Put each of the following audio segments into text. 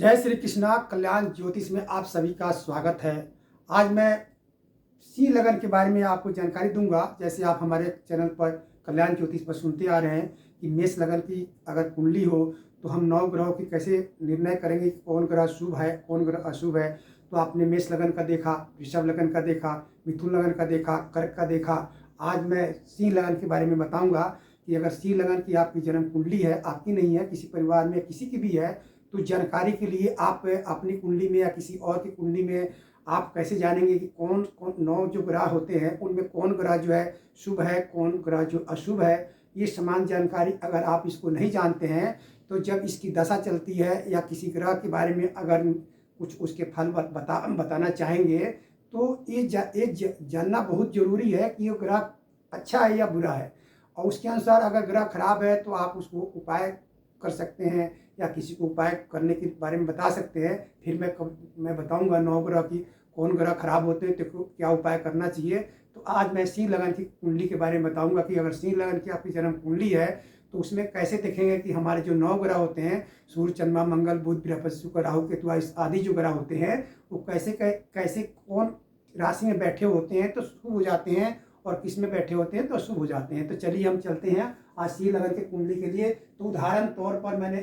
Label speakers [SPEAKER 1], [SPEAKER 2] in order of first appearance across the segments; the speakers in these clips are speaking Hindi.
[SPEAKER 1] जय श्री कृष्णा। कल्याण ज्योतिष में आप सभी का स्वागत है। आज मैं सिंह लगन के बारे में आपको जानकारी दूंगा। जैसे आप हमारे चैनल पर कल्याण ज्योतिष पर सुनते आ रहे हैं कि मेष लगन की अगर कुंडली हो तो हम 9 ग्रहों की कैसे निर्णय करेंगे कि कौन ग्रह शुभ है कौन ग्रह अशुभ है। तो आपने मेष लगन का देखा, वृषभ लगन का देखा, मिथुन लगन का देखा, कर्क का देखा। आज मैं सिंह लगन के बारे में बताऊंगा कि अगर सिंह लगन की आपकी जन्म कुंडली है, आपकी नहीं है, किसी परिवार में किसी की भी है, तो जानकारी के लिए आप अपनी कुंडली में या किसी और की कुंडली में आप कैसे जानेंगे कि कौन कौन 9 जो ग्रह होते हैं उनमें कौन ग्रह जो है शुभ है, कौन ग्रह जो अशुभ है। ये समान जानकारी अगर आप इसको नहीं जानते हैं तो जब इसकी दशा चलती है या किसी ग्रह के बारे में अगर कुछ उसके फल बताना चाहेंगे तो ये जानना बहुत ज़रूरी है कि ये ग्रह अच्छा है या बुरा है। और उसके अनुसार अगर ग्रह खराब है तो आप उसको उपाय कर सकते हैं या किसी को उपाय करने के बारे में बता सकते हैं। फिर मैं बताऊंगा 9 ग्रह की कौन ग्रह खराब होते हैं तो क्या उपाय करना चाहिए। तो आज मैं सिंह लगन की कुंडली के बारे में बताऊंगा कि अगर सिंह लगन की आपकी जन्म कुंडली है तो उसमें कैसे देखेंगे कि हमारे जो 9 ग्रह होते हैं सूर्य, चंद्रमा, मंगल, बुध, बृहस्पति, शुक्र, राहु, केतु आदि जो ग्रह होते हैं वो कैसे कौन राशि में बैठे होते हैं तो शुभ हो जाते हैं और किस में बैठे होते हैं तो अशुभ हो जाते हैं। तो चलिए हम चलते हैं आज सिंह लगन के कुंडली के लिए। तो उदाहरण तौर पर मैंने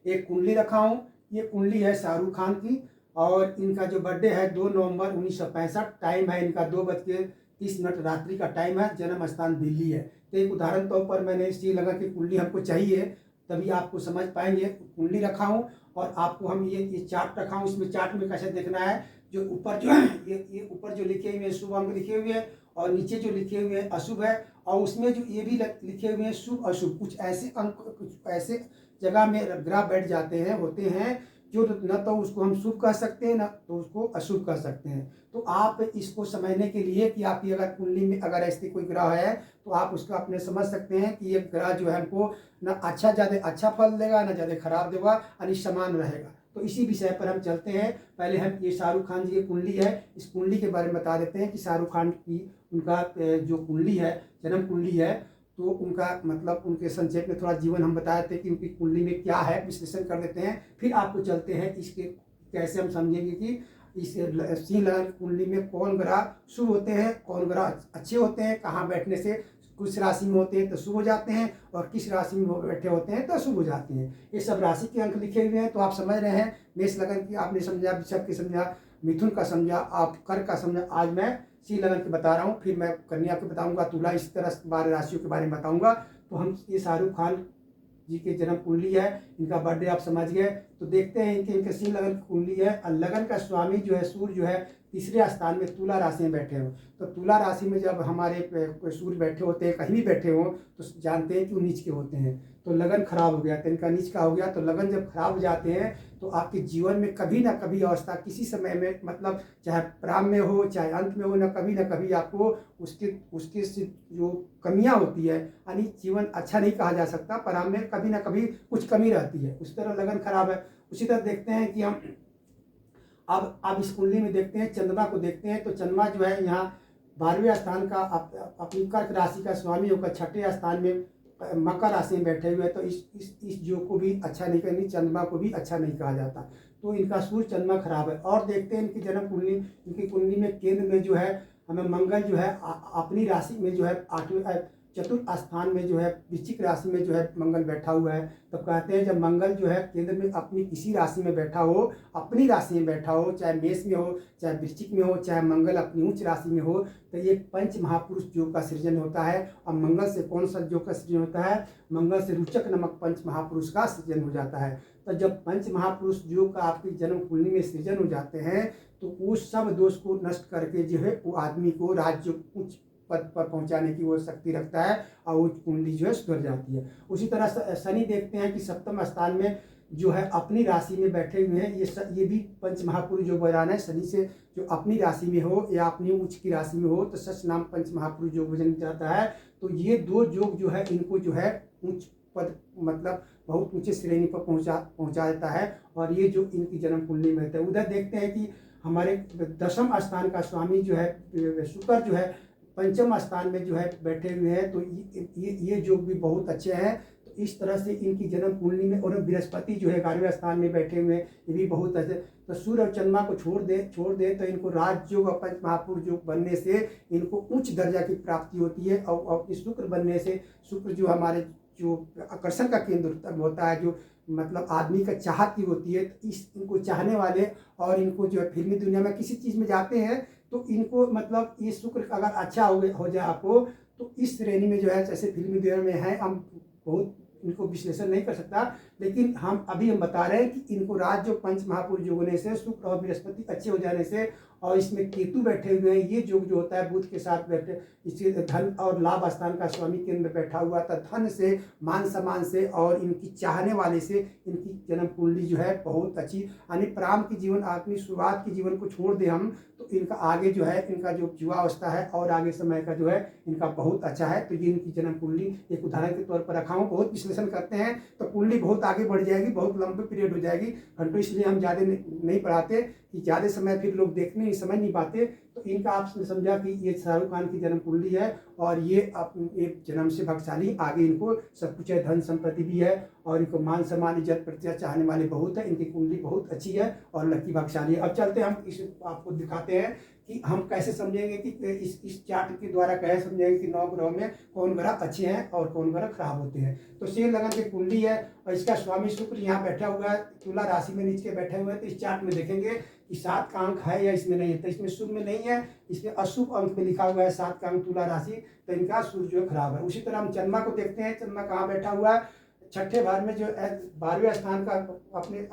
[SPEAKER 1] एक कुंडली रखा हूँ। ये कुंडली है शाहरुख खान की और इनका जो बर्थडे है 2 नवंबर 1965। टाइम है इनका 2:30 रात्रि का टाइम है। जन्म स्थान दिल्ली है। तो एक उदाहरण तौर पर मैंने सिंह लगन की कुंडली हमको चाहिए तभी आपको समझ पाएंगे। कुंडली रखा हूँ और आपको हम ये चार्ट रखा हूँ। इसमें चार्ट में कैसे देखना है, जो ऊपर जो है ये ऊपर जो लिखे हुए हैं शुभ अंक लिखे हुए हैं और नीचे जो लिखे हुए हैं अशुभ है। और उसमें जो ये भी लिखे हुए हैं शुभ अशुभ, कुछ ऐसे अंक कुछ ऐसे जगह में ग्रह बैठ जाते हैं होते हैं जो न तो उसको हम शुभ कह सकते हैं न तो उसको अशुभ कह सकते हैं। तो आप इसको समझने के लिए कि आपकी अगर कुंडली में अगर ऐसी कोई ग्रह है तो आप उसको अपने समझ सकते हैं कि ये ग्रह जो है हमको न ज़्यादा अच्छा फल देगा न ज़्यादा खराब देगा, यानी समान रहेगा। तो इसी विषय पर हम चलते हैं। पहले हम ये शाहरुख खान जी की कुंडली है, इस कुंडली के बारे में बता देते हैं कि शाहरुख खान की उनका जो कुंडली है जन्म कुंडली है तो उनका मतलब उनके संक्षेप में थोड़ा जीवन हम बता देते हैं कि उनकी कुंडली में क्या है, विश्लेषण कर देते हैं। फिर आपको चलते हैं इसके कैसे हम समझेंगे कि इस सिंह लगन कुंडली में कौन ग्रह शुभ होते हैं, कौन ग्रह अच्छे होते हैं, कहाँ बैठने से किस राशि में होते हैं तो शुभ हो जाते हैं और किस राशि में बैठे होते हैं तो अशुभ हो जाते हैं। ये सब राशि के अंक लिखे हुए हैं। तो आप समझ रहे हैं मेष लगन की आपने समझा, वृषभ की समझा, मिथुन का समझा, आप कर्क का समझा। आज मैं सिंह लगन के बता रहा हूँ, फिर मैं कन्या के बताऊंगा, तुला, इस तरह 12 राशियों के बारे में बताऊंगा। तो हम ये शाहरुख खान जी के जन्म कुंडली है, इनका बर्थडे आप समझ गए। तो देखते हैं इनके सिंह लगन की कुंडली है और लगन का स्वामी जो है सूर्य जो है तीसरे स्थान में तुला राशि में बैठे हो। तो तुला राशि में जब हमारे सूर्य बैठे होते हैं, कहीं भी बैठे हो तो जानते हैं कि वो नीच के होते हैं। तो लगन खराब हो गया, तो इनका नीच का हो गया। तो लगन जब खराब हो जाते हैं तो आपके जीवन में कभी ना कभी अवस्था किसी समय में मतलब चाहे प्रारंभ में हो चाहे अंत में हो ना कभी आपको उसके जो कमियां होती है, यानी जीवन अच्छा नहीं कहा जा सकता। प्रारंभ में कभी ना कभी कुछ कमी रहती है, उस तरह लगन खराब है। उसी तरह देखते हैं कि हम अब इस कुंडली में देखते हैं चंद्रमा को देखते हैं। तो चंद्रमा जो है यहाँ 12वें स्थान का अपनी कर्क राशि का स्वामी होकर 6ठे स्थान में मकर राशि में बैठे हुए हैं। तो इस जो को भी अच्छा नहीं करनी, चंद्रमा को भी अच्छा नहीं कहा जाता। तो इनका सूर्य चंद्रमा खराब है। और देखते हैं इनकी जन्म कुंडली, इनकी कुंडली में केंद्र में जो है हमें मंगल जो है अपनी राशि में जो है 8वें चतुर्थ स्थान में जो है वृश्चिक राशि में जो है मंगल बैठा हुआ है। तब कहते हैं जब मंगल जो है केंद्र में अपनी किसी राशि में बैठा हो, अपनी राशि में बैठा हो, चाहे मेष में हो चाहे वृश्चिक में हो चाहे मंगल अपनी उच्च राशि में हो, तो ये पंच महापुरुष योग का सृजन होता है। और मंगल से कौन सा योग का सृजन होता है? मंगल से रुचक नामक पंच महापुरुष का सृजन हो जाता है। तो जब पंच महापुरुष योग का आपकी जन्म कुंडली में सृजन हो जाते हैं तो उस सब दोष को नष्ट करके जो है वो आदमी को राज्य उच्च पद पर पहुंचाने की वो शक्ति रखता है और वो कुंडली जो है सुधर जाती है। उसी तरह शनि देखते हैं कि 7वें स्थान में जो है अपनी राशि में बैठे हुए हैं। ये भी पंच महापुरुष जो बयान है, शनि से जो अपनी राशि में हो या अपनी उच्च की राशि में हो तो सच नाम पंच महापुरुष योग बन जाता है। तो ये 2 योग जो है इनको जो है उच्च पद मतलब बहुत ऊंचे श्रेणी पर पहुंचा देता है। और ये जो इनकी जन्म कुंडली में रहता है। उधर देखते हैं कि हमारे 10वें स्थान का स्वामी जो है शुक्र जो है 5वें स्थान में जो है बैठे हुए हैं। तो ये योग भी बहुत अच्छे हैं। तो इस तरह से इनकी जन्म कुंडली में, और बृहस्पति जो है 11वें स्थान में बैठे हुए हैं, ये भी बहुत अच्छे। तो सूर्य और चंद्रमा को छोड़ दे तो इनको राजयोग और पंच महापुरुष योग बनने से इनको उच्च दर्जा की प्राप्ति होती है। और इस शुक्र बनने से, शुक्र जो हमारे जो आकर्षण का केंद्र होता है, जो मतलब आदमी का चाहत की होती है, तो इनको चाहने वाले, और इनको जो है फिल्मी दुनिया में किसी चीज़ में जाते हैं तो इनको मतलब ये शुक्र अगर अच्छा हो जाए आपको, तो इस श्रेणी में जो है, जैसे फिल्मी दुनिया में है, हम बहुत इनको विश्लेषण नहीं कर सकता, लेकिन हम बता रहे हैं कि इनको राजयोग पंच महापुरुष योग होने से, शुक्र और बृहस्पति अच्छे हो जाने से, और इसमें केतु बैठे हुए हैं, ये योग जो होता है बुध के साथ बैठे, इससे धन और लाभ स्थान का स्वामी केंद्र में बैठा हुआ था, धन से, मान सम्मान से और इनकी चाहने वाले से इनकी जन्म कुंडली जो है बहुत अच्छी, यानी प्रारंभ की जीवन, अपनी शुरुआत की जीवन को छोड़ दे हम, तो इनका आगे जो है, इनका जो युवावस्था है और आगे समय का जो है इनका बहुत अच्छा है। तो ये इनकी जन्म कुंडली एक उदाहरण के तौर पर रखा हूँ। बहुत विश्लेषण करते हैं तो कुंडली बहुत आगे बढ़ जाएगी, बहुत लंबे पीरियड हो जाएगी घंटों, इसलिए हम ज़्यादा नहीं पढ़ाते कि ज़्यादा समय फिर लोग देखने नहीं, समझ नहीं पाते। तो इनका आपने समझा कि ये शाहरुख खान की जन्म कुंडली है, और ये एक जन्म से भाग्यशाली, आगे इनको सब कुछ है, धन संपत्ति भी है, और इनको मान सम्मान इज्जत प्रतिष्ठा चाहने वाले बहुत है, इनकी कुंडली बहुत अच्छी है और लकी भाग्यशाली है। अब चलते हम इस आपको दिखाते हैं कि हम कैसे समझेंगे कि इस चार्ट के द्वारा कैसे समझेंगे कि 9 ग्रहों में कौन ग्रह अच्छे हैं और कौन ग्रह खराब होते हैं। तो शेर लगन की कुंडली है और इसका स्वामी शुक्र यहाँ बैठा हुआ है, तुला राशि में नीचे बैठे हुए हैं। तो इस चार्ट में देखेंगे कि 7 का अंक है या इसमें नहीं है, तो इसमें शुभ में नहीं है, इसमें अशुभ अंक में लिखा हुआ है 7 का अंक तुला राशि, तो इनका सूर्य जो खराब है। उसी तरह हम चंद्रमा को देखते हैं, चंद्रमा कहाँ बैठा हुआ है, छठे भाव में, जो 12वें स्थान का अपने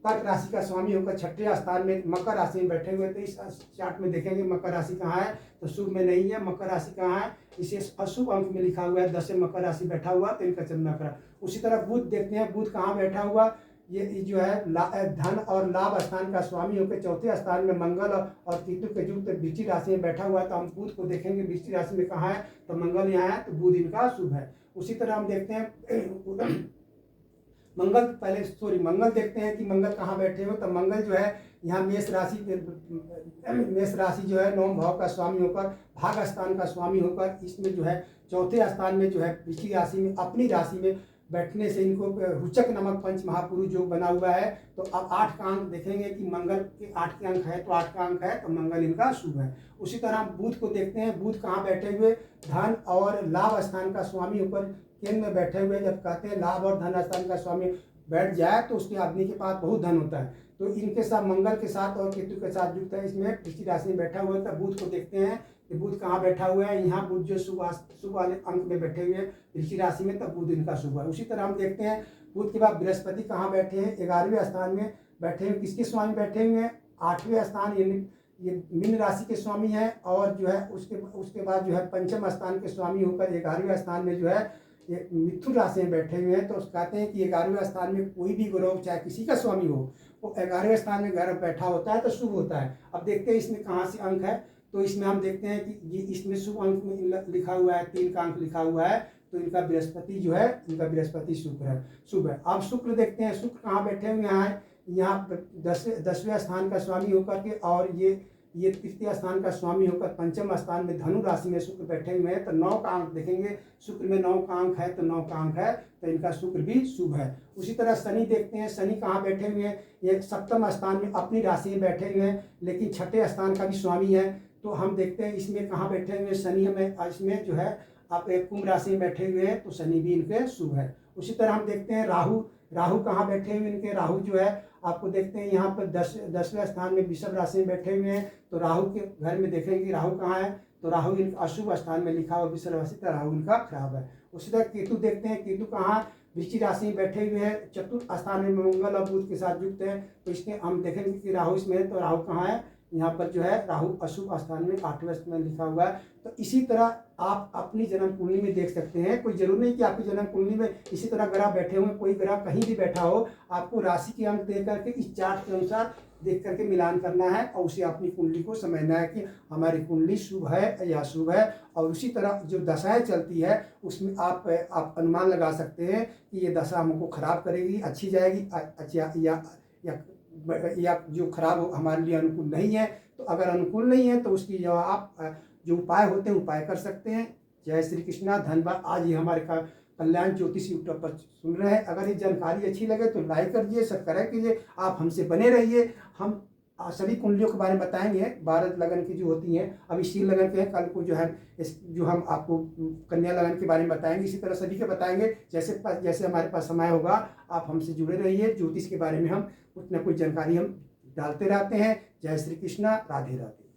[SPEAKER 1] कर्क राशि का स्वामी होकर छठे स्थान में मकर राशि में बैठे हुए। तो इस चार्ट में देखेंगे मकर राशि कहाँ है, तो शुभ में नहीं है। मकर राशि कहाँ है, इसे अशुभ अंक में लिखा हुआ है, 10 मकर राशि बैठा हुआ, तो इनका चंद्रमा खराब। उसी तरह बुध देखते हैं, बुध कहाँ बैठा हुआ, ये जो है धन और लाभ स्थान का स्वामी होकर चौथे स्थान में मंगल और केतु के युक्त वृश्चिक राशि में बैठा हुआ है। तो हम बुध को देखेंगे वृश्चिक राशि में कहाँ है, तो मंगल यहाँ है, तो बुध इनका शुभ है। उसी तरह हम देखते हैं मंगल देखते हैं कि मंगल कहाँ बैठे हो, तो मंगल जो है यहाँ मेष राशि जो है 9 भाव का स्वामी होकर, भाग स्थान का स्वामी होकर, इसमें जो है चौथे स्थान में जो है वृश्चिक राशि में, अपनी राशि में बैठने से इनको रुचक नामक पंच महापुरुष योग बना हुआ है। तो अब 8 का अंक देखेंगे कि मंगल के 8 के अंक है, तो 8 का अंक है, तो मंगल इनका शुभ है। उसी तरह हम बुध को देखते हैं, बुध कहाँ बैठे हुए, धन और लाभ स्थान का स्वामी होकर केंद्र में बैठे हुए। जब कहते हैं लाभ और धन स्थान का स्वामी बैठ जाए तो उसके आदमी के पास बहुत धन होता है। तो इनके साथ मंगल के साथ और केतु के साथ युक्त है, इसमें वृश्चिक राशि में बैठा हुआ है। तो बुध को देखते हैं कि बुध कहाँ बैठा हुआ है, यहाँ बुध जो शुभ वाले अंक में बैठे हुए हैं वृश्चिक राशि में, तब बुध इनका शुभ है। उसी तरह हम देखते हैं बुध के बाद बृहस्पति कहाँ बैठे हैं, 11वें स्थान में बैठे हैं। किसके स्वामी बैठे हुए हैं, 8वें स्थान, ये मीन राशि के स्वामी है, और जो है उसके बाद जो है पंचम स्थान के स्वामी होकर 11वें स्थान में जो है ये मिथुन राशि में बैठे हुए हैं। तो कहते हैं कि 11वें स्थान में कोई भी ग्रह चाहे किसी का स्वामी हो, वो 11वें स्थान में ग्रह बैठा होता है तो शुभ होता है। अब देखते हैं इसमें कहाँ से अंक है, तो इसमें हम देखते हैं कि ये इसमें शुभ अंक में लिखा हुआ है, 3 का अंक लिखा हुआ है, तो इनका बृहस्पति जो है, इनका बृहस्पति शुभ है। अब शुक्र देखते हैं, शुक्र कहाँ बैठे हुए हैं, यहाँ 10वें स्थान का स्वामी होकर के, और ये तृतीय स्थान का स्वामी होकर पंचम स्थान में धनु राशि में शुक्र बैठे हुए हैं। तो 9 का अंक देखेंगे, शुक्र में 9 का अंक है, तो 9 का अंक है, तो इनका शुक्र भी शुभ है। उसी तरह शनि देखते हैं, शनि कहाँ बैठे हुए हैं, ये सप्तम स्थान में अपनी राशि में बैठे हुए हैं, लेकिन छठे स्थान का भी स्वामी है। तो हम देखते हैं इसमें कहाँ बैठे हुए हैं, शनि हमें इसमें जो है आप एक कुंभ राशि में बैठे हुए हैं, तो शनि भी इनके शुभ है। उसी तरह हम देखते हैं राहु कहाँ बैठे हुए इनके, राहु जो है आपको देखते हैं यहाँ पर 10वें स्थान में वृषभ राशि में बैठे हुए हैं। तो राहु के घर में देखेंगे राहु कहाँ है, तो राहु इनका अशुभ स्थान में लिखा हुआ वृषभ राशि, तो राहु इनका खराब है। उसी तरह केतु देखते हैं, केतु कहाँ वृश्चिक राशि में बैठे हुए हैं, चतुर्थ स्थान में मंगल और बुध के साथ युक्त है। तो इसमें हम देखेंगे कि राहु इसमें है, तो राहु कहाँ है, यहाँ पर जो है राहु अशुभ स्थान में 8वें स्थान में लिखा हुआ है। तो इसी तरह आप अपनी जन्म कुंडली में देख सकते हैं, कोई जरूर नहीं कि आपकी जन्म कुंडली में इसी तरह ग्रह बैठे हुए, कोई ग्रह कहीं भी बैठा हो, आपको राशि के अंक दे करके इस चार्ट के अनुसार देख करके मिलान करना है और उसे अपनी कुंडली को समझना है कि हमारी कुंडली शुभ है या अशुभ है। और उसी तरह जो दशाएं चलती है उसमें आप अनुमान लगा सकते हैं कि ये दशा हमको खराब करेगी, अच्छी जाएगी, अच्छा या जो खराब हमारे लिए अनुकूल नहीं है। तो अगर अनुकूल नहीं है तो उसकी जो उपाय होते हैं उपाय कर सकते हैं। जय श्री कृष्णा, धन्यवाद। आज ये हमारे कल्याण ज्योतिष यूट्यूब पर सुन रहे हैं। अगर ये जानकारी अच्छी लगे तो लाइक करिए, सब्सक्राइब कीजिए। आप हमसे बने रहिए। हम सभी कुंडलियों के बारे में बताएंगे। 12 लगन की जो होती हैं, अभी शील लगन के हैं, कल को जो है जो हम आपको कन्या लगन के बारे में बताएंगे। इसी तरह सभी के बताएंगे। जैसे जैसे हमारे पास समय होगा आप हमसे जुड़े रहिए। ज्योतिष के बारे में हम कुछ ना कुछ जानकारी हम डालते रहते हैं। जय श्री कृष्णा, राधे राधे।